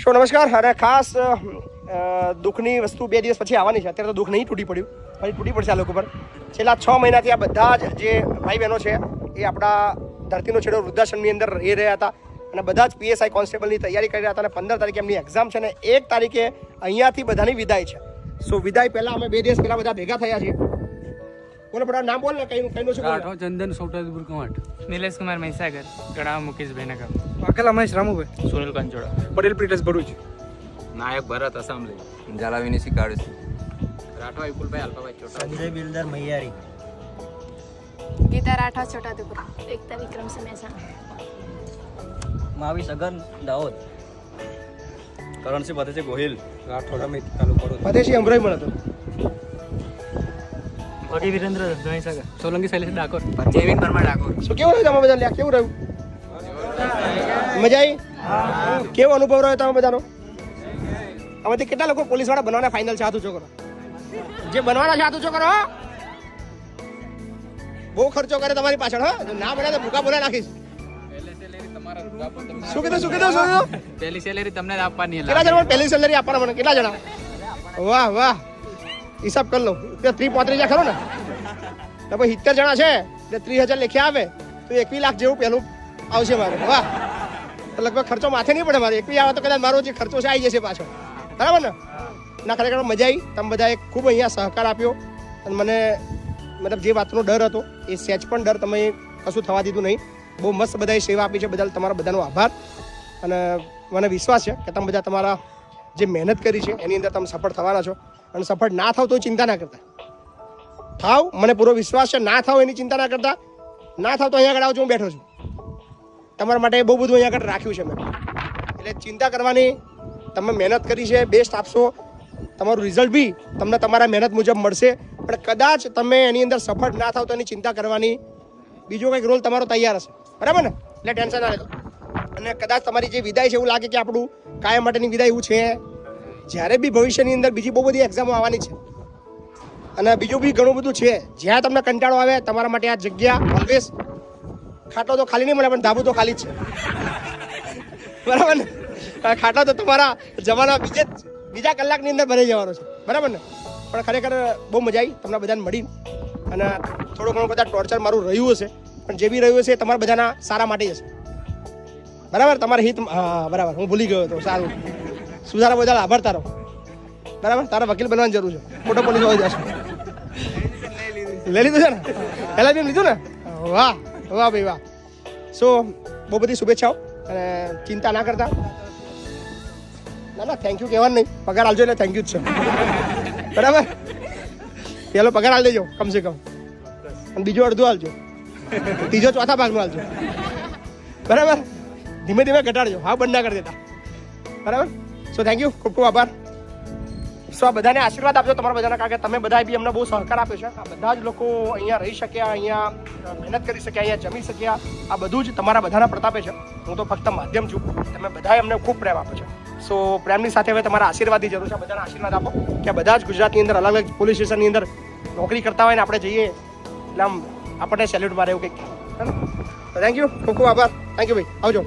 સો નમસ્કાર. અને ખાસ દુઃખની વસ્તુ 2 દિવસ પછી આવવાની છે. અત્યારે તો દુઃખ નહીં તૂટી પડ્યું, પછી તૂટી પડશે આ લોકો પર. છેલ્લા 6 મહિનાથી આ બધા જ જે ભાઈ બહેનો છે એ આપણા ધરતીનો છેડો વૃદ્ધાશ્રમની અંદર રહી રહ્યા હતા અને બધા જ PSI કોન્સ્ટેબલની તૈયારી કરી રહ્યા હતા. અને 15 તારીખે એમની એક્ઝામ છે અને 1 તારીખે અહીંયાથી બધાની વિદાય છે. સો વિદાય પહેલાં અમે 2 દિવસ પહેલાં બધા ભેગા થયા છીએ. બોલો બધા નામ બોલ ને, કઈનું શું રાઠોડ ચંદન સોટાદપુર કવાંટ, નિલેશ કુમાર મહીસાગર, ગણાવ મુકેશભાઈ નગર, વાઘેલા મહેશ રામુભાઈ, સુનિલ કંચોડા, પટેલ પ્રીટેશ ભરૂચ, નાયક ભરત અસામલી, જાલાવીની શિકાળસી, રાઠવા વિપુલભાઈ અલ્પાભાઈ ચોટા, સંજય બિલદાર મૈયારી, ગીતા રાઠવા છોટાઉદેપુર, એકતા વિક્રમસિંહ મહેસાણા, માવી સગન દાહોદ, કરણસિંહ ભદેજી ગોહિલ, રાઠોડ અમિત તાલુકો ફતેહસિંહ અમરાઈ મળે તો ભગી વિરેન્દ્ર મહીસાગર, સોલંકી શૈલેષ ડાકોર, જયવીન પરમાર ડાકોર. શું કેવું રહ્યું તમે બધા? કેવું રહ્યું? મજા આવી? કેવો અનુભવ રહ્યો તમે બધાનો? આમાંથી કેટલા લોકો પોલીસ વાળા બનવાના ફાઇનલ છે? હાથ ઊંચો કરો. જે બનવાના છે હાથ ઊંચો કરો. બહુ ખર્ચો કરે તમારી પાછળ. હા, ના બને તો ભૂકા બોલા નાખીશ. શું કીધું? પહેલી સેલેરી તમને જ આપવાની. કેટલા જણા પહેલી સેલેરી આપવાના મને? કેટલા જણા? વાહ હિસાબ કરી લો. 30-35 ખરો ને? તો ભાઈ 70 જણા છે એટલે 30,000 લેખ્યા આવે તો 21 લાખ જેવું પહેલું આવશે મારે. વાહ, તો લગભગ ખર્ચો માથે નહીં પડે મારે. 21 આવે તો કદાચ મારો જે ખર્ચો છે આવી જશે પાછો. બરાબર ને? ના, ખરેખર મજા આવી. તમે બધાએ ખૂબ અહીંયા સહકાર આપ્યો અને મને મતલબ જે વાતનો ડર હતો એ સહેજ પણ ડર તમે કશું થવા દીધું નહીં. બહુ મસ્ત બધાએ સેવા આપી છે, બદલ તમારા બધાનો આભાર. અને મને વિશ્વાસ છે કે તમે બધા તમારા જે મહેનત કરી છે એની અંદર તમે સફળ થવાના છો. અને સફળ ના થાવ તો ચિંતા ના કરતા. થાવ, મને પૂરો વિશ્વાસ છે. ના થાવ એની ચિંતા ના કરતા. ના થાવ તો અહીંયા આગળ આવજો, હું બેઠો છું તમારા માટે. બહુ બધું અહીંયા આગળ રાખ્યું છે મેં. એટલે ચિંતા કરવાની. તમે મહેનત કરી છે, બેસ્ટ આપશો. તમારું રિઝલ્ટ બી તમને તમારા મહેનત મુજબ મળશે. પણ કદાચ તમે એની અંદર સફળ ના થાવ તો એની ચિંતા કરવાની. બીજો કંઈક રોલ તમારો તૈયાર હશે. બરાબર ને? એટલે ટેન્શન ના લેતો. અને કદાચ તમારી જે વિદાય છે એવું લાગે કે આપણું કાયમ માટેની વિદાય એવું છે. જ્યારે બી ભવિષ્યની અંદર બીજી બહુ બધી એક્ઝામો આવવાની છે અને બીજું બી ઘણું બધું છે. જ્યાં તમને કંટાળો આવે તમારા માટે આ જગ્યા ઓલવેઝ. ખાટલો તો ખાલી નહીં મળે પણ ધાબુ તો ખાલી જ છે. બરાબર ને? ખાટલો તો તમારા જવાના બીજા કલાકની અંદર ભરાઈ જવાનો છે. બરાબર ને? પણ ખરેખર બહુ મજા આવી તમને બધાને મળી. અને થોડું ઘણું બધા ટોર્ચર મારું રહ્યું હશે પણ જે બી રહ્યું હશે એ તમારા બધાના સારા માટે જ હશે. બરાબર? તમારા હિત. હા બરાબર, હું ભૂલી ગયો હતો. સારું, સુધારા બધા આભાર તારો. બરાબર? તારા વકીલ બનવાની જરૂર છે. મોટો પોલીસ હોઈ જશે. લઈ લીધું છે ને? પહેલા બી લીધું ને? વાહ ભાઈ વાહ. સો બહુ બધી શુભેચ્છાઓ અને ચિંતા ના કરતા. ના થેન્ક યુ કહેવાનું નહીં. પગાર આલજો એટલે થેન્ક યુ જ છે. બરાબર? પેલો પગાર આલ દેજો કમસે કમ. અને બીજો અડધું આલજો. ત્રીજો ચોથા ભાગનું આલજો. બરાબર? ધીમે ધીમે ઘટાડજો. હા, બંધ ના કરી દેતા. બરાબર? સો થેન્ક યુ, ખૂબ ખૂબ આભાર. સો આ બધાને આશીર્વાદ આપજો તમારા બધાના, કારણ કે તમે બધાએ બી અમને બહુ સહકાર આપ્યો છે. આ બધા જ લોકો અહીંયા રહી શક્યા, અહીંયા મહેનત કરી શક્યા, અહીંયા જમી શક્યા. આ બધું જ તમારા બધાના પ્રતાપે છે. હું તો ફક્ત માધ્યમ છું. તમે બધાએ અમને ખૂબ પ્રેમ આપ્યો છે. સો પ્રેમની સાથે હવે તમારા આશીર્વાદની જરૂર છે. બધાના આશીર્વાદ આપો કે બધા જ ગુજરાતની અંદર અલગ અલગ પોલીસ સ્ટેશનની અંદર નોકરી કરતા હોય ને આપણે જઈએ એટલે આમ આપણને સેલ્યુટ મારે એવું કંઈક. થેન્ક યુ, ખૂબ ખૂબ આભાર. થેન્ક યુ ભાઈ, આવજો.